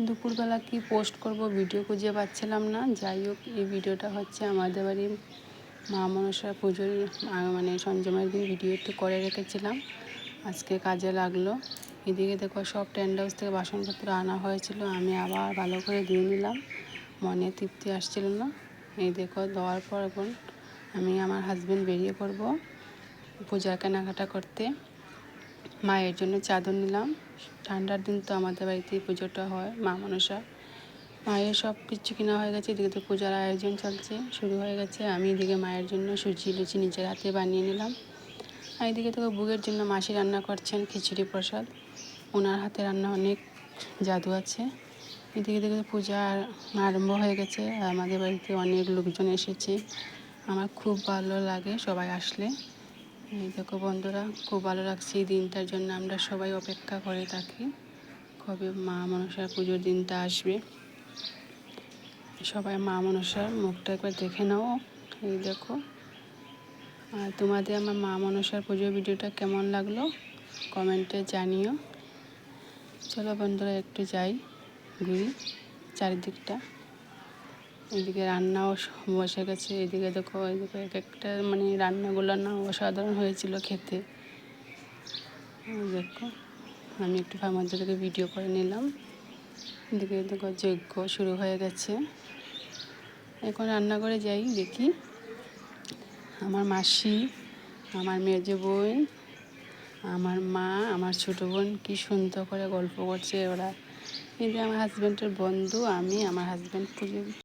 দুপুরবেলা কি পোস্ট করব ভিডিও খুঁজে পাচ্ছিলাম না। যাই হোক, এই ভিডিওটা হচ্ছে আমাদের বাড়ির মা মনসা পুজোর মানে সঞ্জমের দিন ভিডিও একটু করে রেখেছিলাম, আজকে কাজে লাগলো। এদিকে দেখো সব টেন্ট হাউস থেকে বাসনপত্র আনা হয়েছিল, আমি আবার ভালো করে দিয়ে নিলাম, মনে তৃপ্তি আসছিল না। এই দেখো দেওয়ার পর এখন আমি আমার হাজব্যান্ড বেরিয়ে পড়ব পূজার কেনাকাটা করতে। মায়ের জন্য চাদর নিলাম, ঠান্ডার দিন তো আমাদের বাড়িতে পুজোটা হয় মা মনসা। মায়ের সব কিছু কেনা হয়ে গেছে, এদিকে তো পূজার আয়োজন চলছে, শুরু হয়ে গেছে। আমি এদিকে মায়ের জন্য সুজি লুচি নিজের হাতে বানিয়ে নিলাম। আর এদিকে তো ভোগের জন্য মাসি রান্না করছেন খিচুড়ি প্রসাদ, ওনার হাতে রান্না অনেক জাদু আছে। এদিকে দেখে পূজা আরম্ভ হয়ে গেছে, আমাদের বাড়িতে অনেক লোকজন এসেছে, আমার খুব ভালো লাগে সবাই আসলে। এই দেখো বন্ধুরা, খুব ভালো লাগছে এই দিনটার জন্য, আমরা সবাই অপেক্ষা করে থাকি কবে মা মনসার পুজোর দিনটা আসবে। সবাই মা মনসার মুখটা একবার দেখে নাও। এই দেখো, আর তোমাদের আমার মা মনসার পুজোর ভিডিওটা কেমন লাগলো কমেন্টে জানিও। চলো বন্ধুরা একটু যাই, ঘুরি চারিদিকটা। এদিকে রান্নাও বসে গেছে, এদিকে দেখো এদিকে এক একটা মানে রান্নাগুলো না অসাধারণ হয়েছিল খেতে। দেখো আমি একটু মধ্যে থেকে ভিডিও করে নিলাম। এদিকে দেখো যজ্ঞ শুরু হয়ে গেছে, এখন রান্নাঘরে যাই দেখি আমার মাসি, আমার মেজো বোন, আমার মা, আমার ছোটো বোন কি সুন্দর করে গল্প করছে ওরা। এই যে আমার হাজব্যান্ডের বন্ধু, আমি, আমার হাজব্যান্ড পুজো